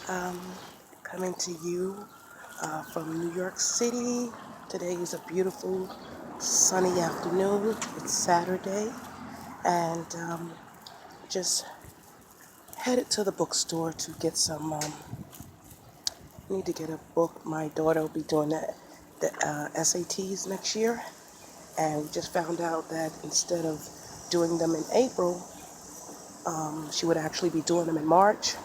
Um, Coming to you from New York City. Today is a beautiful sunny afternoon. It's Saturday, and just headed to the bookstore to get some. Need to get a book. My daughter will be doing the SATs next year, and we just found out that instead of doing them in April, she would actually be doing them in March.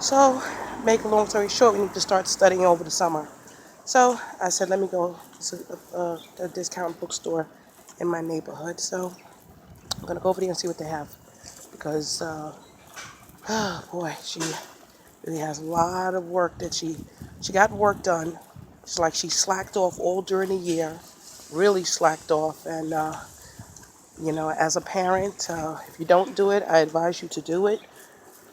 So, make a long story short, we need to start studying over the summer. So I said, let me go to a discount bookstore in my neighborhood. So I'm gonna go over there and see what they have because, oh boy, she really has a lot of work that she got work done. It's like she slacked off all during the year, really slacked off. And as a parent, if you don't do it, I advise you to do it.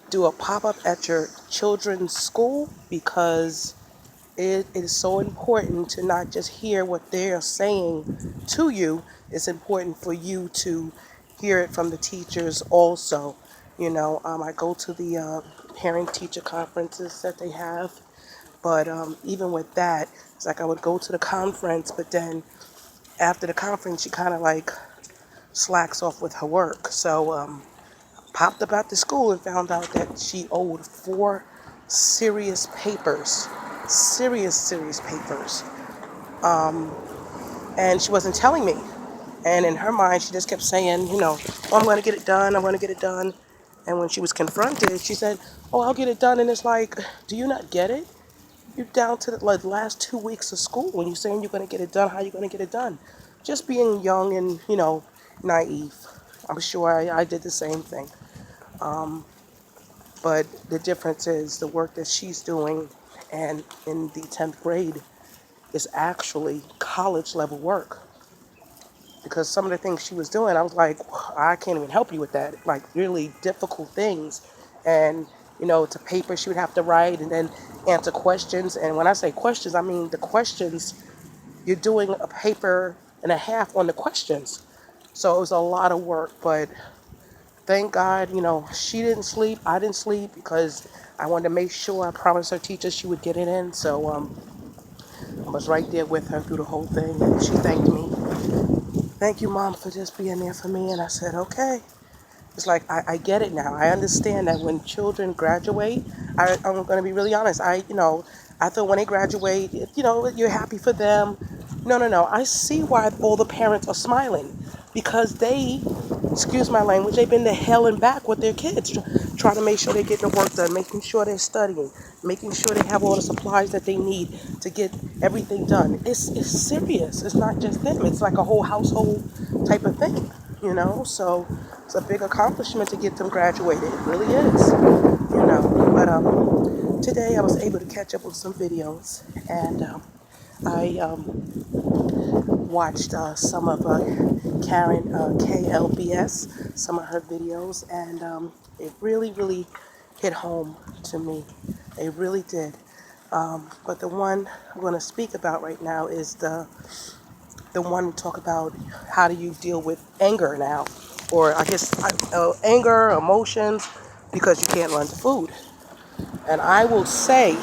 Do a pop up at your children's school because it is so important to not just hear what they're saying to you. It's important for you to hear it from the teachers also. I go to the parent-teacher conferences that they have, but even with that, it's like I would go to the conference, but then after the conference, she kind of like slacks off with her work. So popped up at the school and found out that she owed four serious papers, and she wasn't telling me. And in her mind, she just kept saying, oh, I'm going to get it done. I'm going to get it done. And when she was confronted, she said, oh, I'll get it done. And it's like, do you not get it? You're down to the last 2 weeks of school. When you're saying you're going to get it done, how are you going to get it done? Just being young and, naive. I'm sure I did the same thing. But the difference is the work that she's doing and in the 10th grade is actually college level work. Because some of the things she was doing, I was like, I can't even help you with that. Like really difficult things. And, it's a paper she would have to write and then answer questions. And when I say questions, I mean the questions, you're doing a paper and a half on the questions. So it was a lot of work, but thank God, she didn't sleep. I didn't sleep because I wanted to make sure I promised her teacher she would get it in. So I was right there with her through the whole thing. And she thanked me. Thank you, Mom, for just being there for me. And I said, okay. It's like, I get it now. I understand that when children graduate, I'm going to be really honest. I thought when they graduate, you're happy for them. No, no, no. I see why all the parents are smiling because they, excuse my language, they've been to hell and back with their kids, trying to make sure they're getting the work done, making sure they're studying, making sure they have all the supplies that they need to get everything done. It's serious. It's not just them. It's like a whole household type of thing. So it's a big accomplishment to get them graduated. It really is. But today I was able to catch up with some videos, and I watched some of Karen KLBS, some of her videos, and it really, really hit home to me. It really did. But the one I'm going to speak about right now is the one we talk about how do you deal with anger now, or I guess anger, emotions, because you can't run to food. And I will say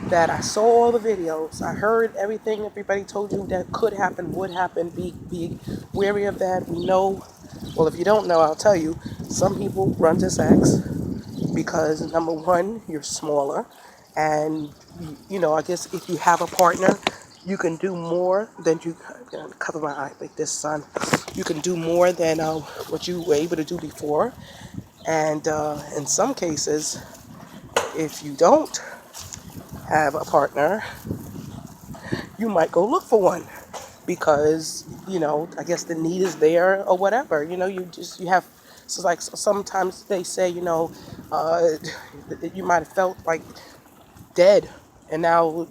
that I saw all the videos. I heard everything everybody told you that could happen, would happen. Be wary of that. We know, well, if you don't know, I'll tell you, some people run to sex because number one, you're smaller. And, I guess if you have a partner, you can do more than you, cover my eye like this, son. You can do more than what you were able to do before. And in some cases, if you don't have a partner, you might go look for one because I guess the need is there or whatever. You have, so like sometimes they say uh, that you might have felt like dead, and now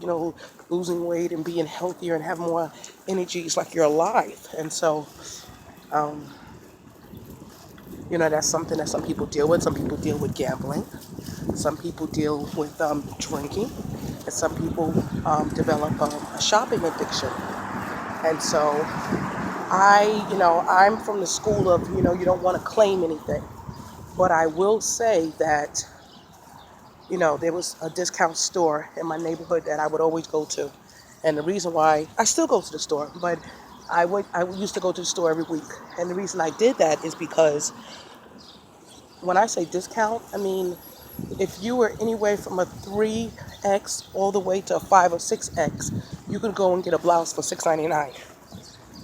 losing weight and being healthier and have more energy, it's like you're alive. And so um, that's something that some people deal with. Some people deal with gambling, some people deal with drinking, and some people develop a shopping addiction. And so I'm from the school of, you don't want to claim anything. But I will say that there was a discount store in my neighborhood that I would always go to. And the reason why I still go to the store, but I used to go to the store every week. And the reason I did that is because when I say discount, I mean if you were anywhere from a 3X all the way to a 5 or 6X, you could go and get a blouse for $6.99.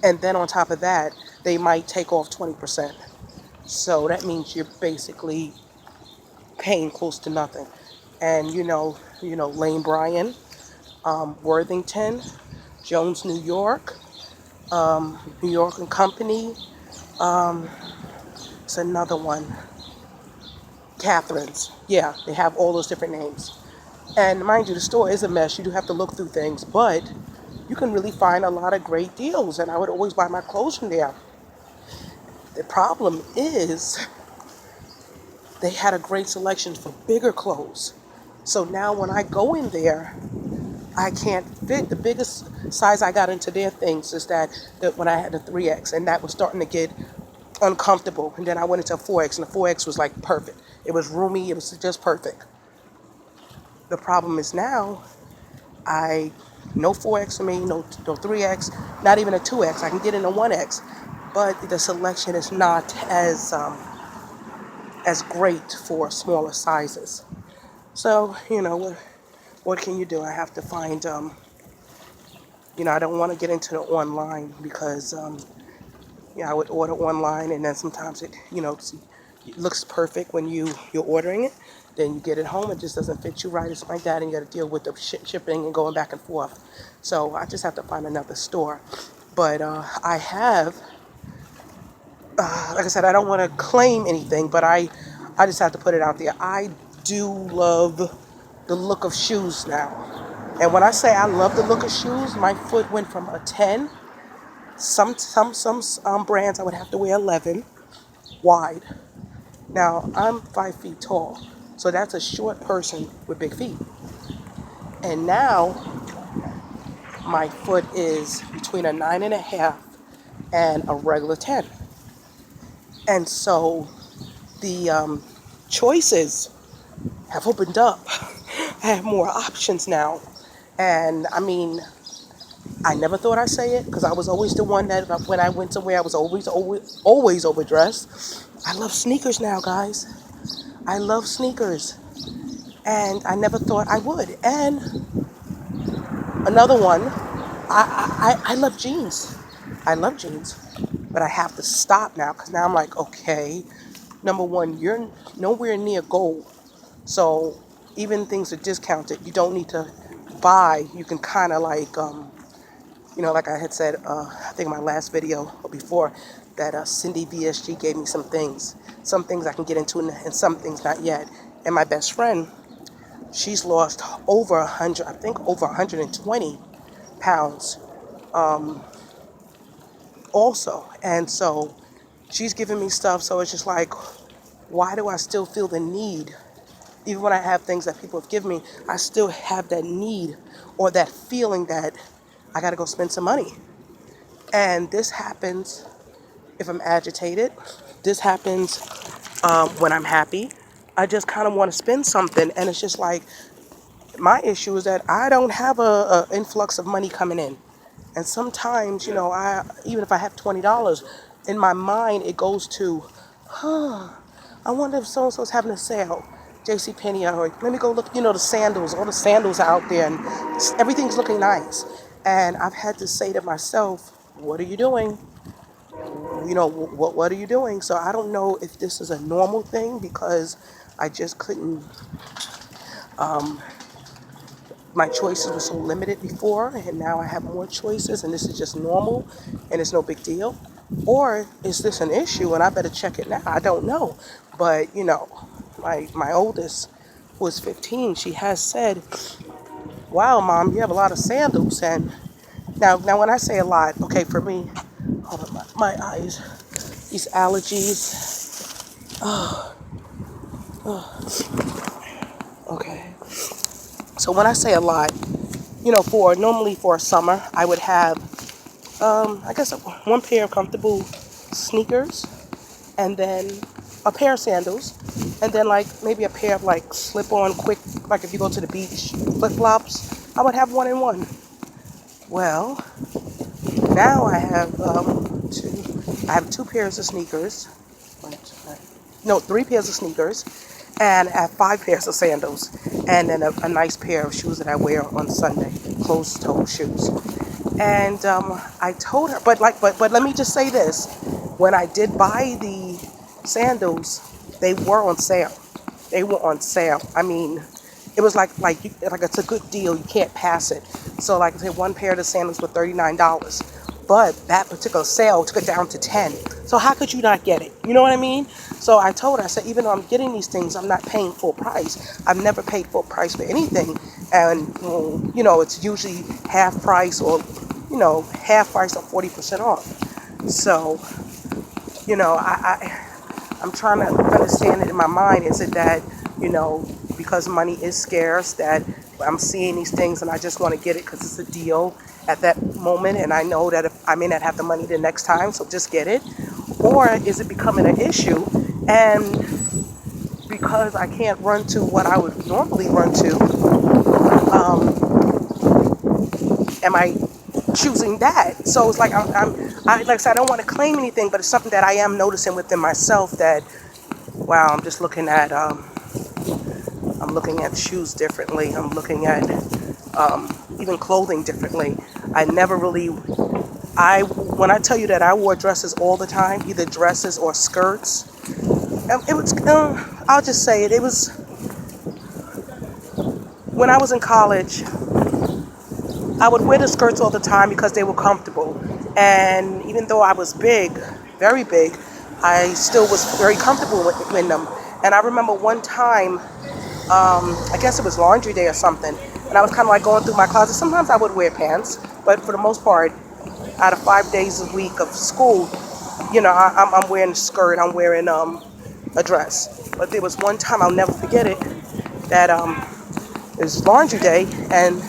And then on top of that, they might take off 20%. So that means you're basically paying close to nothing. And Lane Bryant, Worthington, Jones, New York and Company. It's another one. Catherine's. Yeah, they have all those different names. And mind you, the store is a mess. You do have to look through things, but you can really find a lot of great deals. And I would always buy my clothes from there. The problem is they had a great selection for bigger clothes. So now when I go in there, I can't fit. The biggest size I got into their things is that when I had the 3X, and that was starting to get uncomfortable. And then I went into a 4X, and the 4X was like perfect. It was roomy. It was just perfect. The problem is now, no 4X for me, no 3X, not even a 2X. I can get in a 1X, but the selection is not as great for smaller sizes. So what can you do? I have to find. I don't want to get into the online because I would order online, and then sometimes it looks perfect when you're ordering it. Then you get it home, it just doesn't fit you right. It's like that, and you got to deal with the shipping and going back and forth. So I just have to find another store. But I have, like I said, I don't want to claim anything, but I just have to put it out there. I do love the look of shoes now. And when I say I love the look of shoes, my foot went from a 10. Some brands I would have to wear 11 wide. Now I'm 5 feet tall, so that's a short person with big feet. And now my foot is between a 9.5 and a regular 10. And so the choices have opened up. I have more options now. And I mean, I never thought I'd say it because I was always the one that when I went somewhere, I was always overdressed. I love sneakers now, guys. I love sneakers. And I never thought I would. And another one, I love jeans. I love jeans. But I have to stop now because now I'm like, okay, number one, you're nowhere near gold. So even things are discounted. You don't need to buy. You can kind of like I had said, I think in my last video or before, that Cindy VSG gave me some things. Some things I can get into and some things not yet. And my best friend, she's lost over 100, I think over 120 pounds also. And so she's giving me stuff. So it's just like, why do I still feel the need? Even when I have things that people have given me, I still have that need or that feeling that I got to go spend some money. And this happens if I'm agitated. This happens when I'm happy. I just kind of want to spend something. And it's just like, my issue is that I don't have a influx of money coming in. And sometimes, even if I have $20, in my mind it goes to, I wonder if so-and-so's having a sale. JCPenney, or let me go look, the sandals, all the sandals out there, and everything's looking nice. And I've had to say to myself, what are you doing? What are you doing? So I don't know if this is a normal thing because I just couldn't, my choices were so limited before, and now I have more choices, and this is just normal, and it's no big deal. Or is this an issue, and I better check it now? I don't know. But, my oldest, who is 15, she has said, wow, Mom, you have a lot of sandals. And now when I say a lot, okay, for me, hold on, my eyes, these allergies, okay. So when I say a lot, normally for a summer, I would have, I guess, one pair of comfortable sneakers, and then a pair of sandals, and then like maybe a pair of like slip-on quick, like if you go to the beach, flip-flops. I would have one and one. Well, now I have two pairs of sneakers. One, two, no, three pairs of sneakers, and I have five pairs of sandals, and then a nice pair of shoes that I wear on Sunday, closed-toe shoes. And I told her, but let me just say this: when I did buy the sandals, they were on sale. They were on sale. I mean, it was like it's a good deal. You can't pass it. So like I said, one pair of the sandals were $39, but that particular sale took it down to 10. So how could you not get it? You know what I mean? So I told her, I said, even though I'm getting these things, I'm not paying full price. I've never paid full price for anything, and it's usually half price or half price or 40% off. So I'm trying to understand it in my mind. Is it that, because money is scarce, that I'm seeing these things and I just want to get it because it's a deal at that moment, and I know that if I may not have the money the next time, so just get it? Or is it becoming an issue, and because I can't run to what I would normally run to, am I choosing that? So it's like like I said, I don't want to claim anything, but it's something that I am noticing within myself that, wow, I'm looking at shoes differently. I'm looking at even clothing differently. I never really, when I tell you that I wore dresses all the time, either dresses or skirts, it was, I'll just say it was, when I was in college, I would wear the skirts all the time because they were comfortable. And even though I was big, very big, I still was very comfortable in them. And I remember one time, I guess it was laundry day or something, and I was kind of like going through my closet. Sometimes I would wear pants, but for the most part, out of 5 days a week of school, I'm wearing a skirt, I'm wearing a dress. But there was one time, I'll never forget it, that it was laundry day and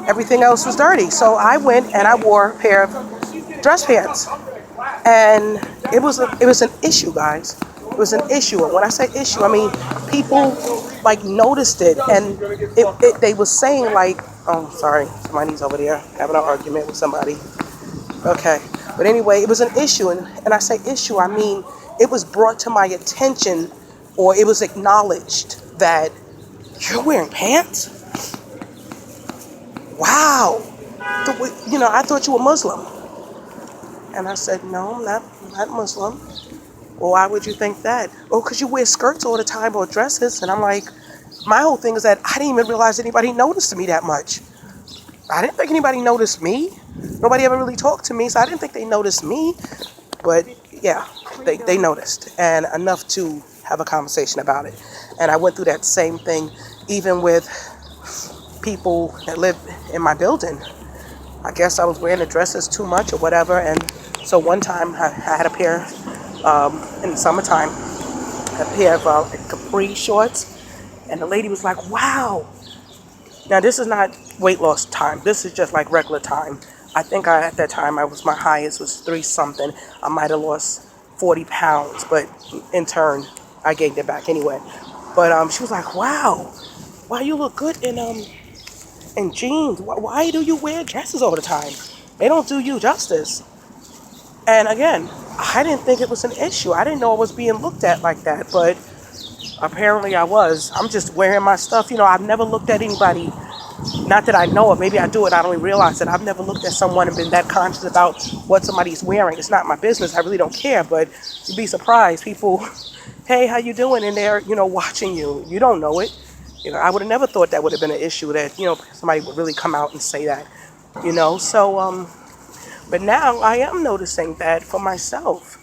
everything else was dirty. So I went and I wore a pair of dress pants, and it was an issue, guys. It was an issue, and when I say issue, I mean people like noticed it, and they was saying like, oh, sorry, somebody's over there having an argument with somebody. Okay, but anyway, it was an issue, and I say issue, I mean it was brought to my attention, or it was acknowledged that you're wearing pants. Wow, I thought you were Muslim, and I said no, I'm not Muslim. Well, why would you think that? Oh, because you wear skirts all the time or dresses. And I'm like, my whole thing is that I didn't even realize anybody noticed me that much. I didn't think anybody noticed me. Nobody ever really talked to me, so I didn't think they noticed me. But yeah, they noticed, and enough to have a conversation about it. And I went through that same thing even with people that live in my building. I guess I was wearing the dresses too much or whatever. And so one time I had a pair, in the summertime, a pair of capri shorts, and the lady was like, wow. Now this is not weight loss time. This is just like regular time. I think at that time my highest was 3 something. I might have lost 40 pounds, but in turn I gained it back anyway. But she was like, wow, you look good in jeans. Why do you wear dresses all the time? They don't do you justice. And again, I didn't think it was an issue. I didn't know it was being looked at like that, but apparently I was. I'm just wearing my stuff. I've never looked at anybody, not that I know of. Maybe I do it, I don't even realize it. I've never looked at someone and been that conscious about what somebody's wearing. It's not my business. I really don't care, but you'd be surprised. People, hey, how you doing? And they're, watching you. You don't know it. I would have never thought that would have been an issue that, somebody would really come out and say that, So, but now I am noticing that for myself,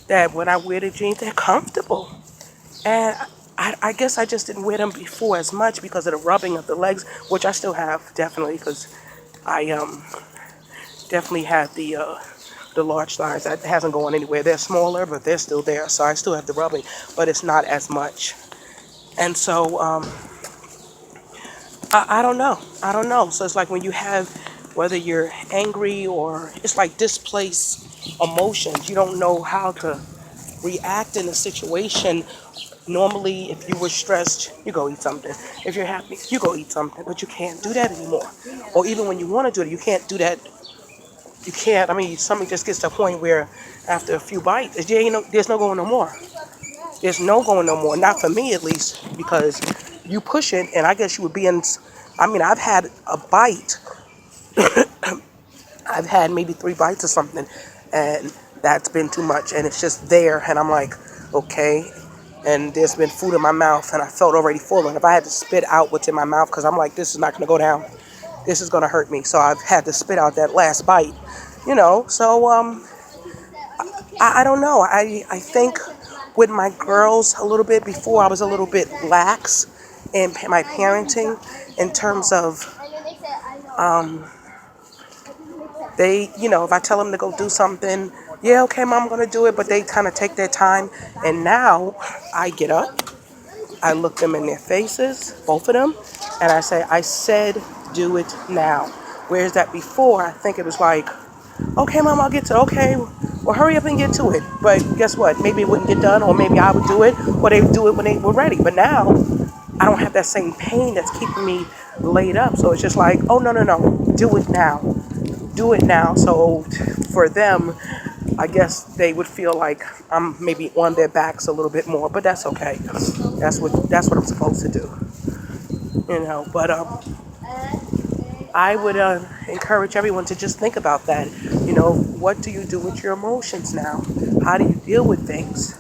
that when I wear the jeans, they're comfortable. And I guess I just didn't wear them before as much because of the rubbing of the legs, which I still have, definitely, because I definitely have the large size. That hasn't gone anywhere. They're smaller, but they're still there. So I still have the rubbing, but it's not as much. And so I don't know. I don't know. So it's like when you have, whether you're angry or it's like displaced emotions, you don't know how to react in a situation Normally, if you were stressed, you go eat something. If you're happy, you go eat something. But you can't do that anymore. Or even when you want to do it, you can't do that. You can't. I mean, something just gets to a point where after a few bites, there's no going no more. There's no going no more. Not for me, at least, because you push it, and I guess you would be in. I mean, I've had a bite. I've had maybe 3 bites or something, and that's been too much, and it's just there, and I'm like, okay. And there's been food in my mouth, and I felt already full. And if I had to spit out what's in my mouth, because I'm like, this is not going to go down. This is going to hurt me. So I've had to spit out that last bite, So I don't know. I think with my girls a little bit before, I was a little bit lax in my parenting in terms of if I tell them to go do something, yeah, okay, mom, I'm going to do it, but they kind of take their time. And now I get up, I look them in their faces, both of them, and I say, I said, do it now. Whereas that before, I think it was like, okay, mom, I'll get to it. Okay, well, hurry up and get to it. But guess what? Maybe it wouldn't get done, or maybe I would do it, or they would do it when they were ready. But now, I don't have that same pain that's keeping me laid up. So it's just like, oh, no, no, no, do it now. Do it now. So for them, I guess they would feel like I'm maybe on their backs a little bit more, but that's okay. That's what I'm supposed to do. But I would encourage everyone to just think about that. What do you do with your emotions now? How do you deal with things?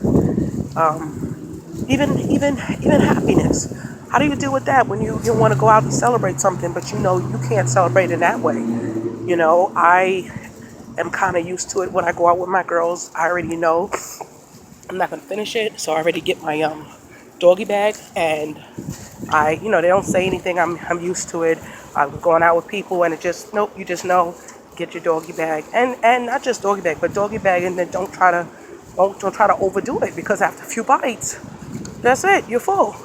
Even happiness. How do you deal with that when you want to go out and celebrate something, but you can't celebrate in that way? I am kind of used to it when I go out with my girls. I already know I'm not gonna finish it, so I already get my doggy bag, and they don't say anything. I'm used to it. I'm going out with people, and it just nope. You just know, get your doggy bag, and not just doggy bag, but doggy bag, and then don't try to overdo it, because after a few bites, that's it. You're full.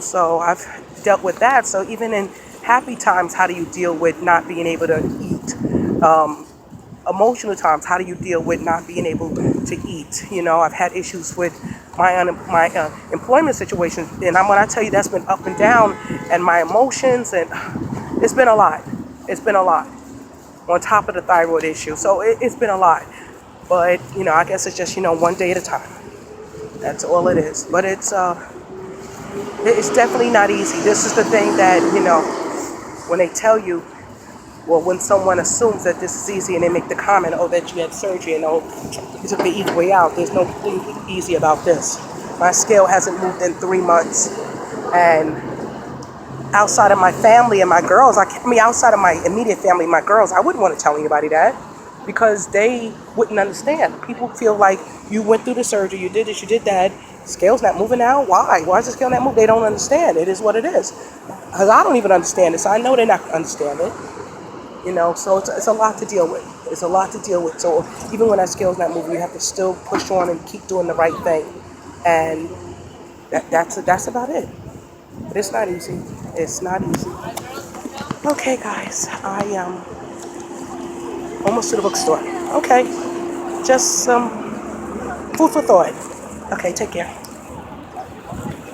So I've dealt with that. So even in happy times, how do you deal with not being able to eat? Emotional times, how do you deal with not being able to eat? I've had issues with my employment situation, and when I tell you, that's been up and down, and my emotions, and it's been a lot. It's been a lot on top of the thyroid issue, so it's been a lot. But I guess it's just one day at a time. That's all it is. But it's definitely not easy. This is the thing that when they tell you, well, when someone assumes that this is easy and they make the comment, oh, that you had surgery and oh, you took the easy way out, there's nothing easy about this. My scale hasn't moved in 3 months. And outside of my family and my girls, outside of my immediate family, my girls, I wouldn't want to tell anybody that, because they wouldn't understand. People feel like you went through the surgery, you did this, you did that, scale's not moving now, why? Why is the scale not moving? They don't understand. It is what it is. Because I don't even understand it, so I know they're not going to understand it. So it's a lot to deal with. It's a lot to deal with. So even when that scale's not moving, you have to still push on and keep doing the right thing. And that's about it. But it's not easy. It's not easy. Okay, guys. I almost to the bookstore. Okay. Just some food for thought. Okay, take care.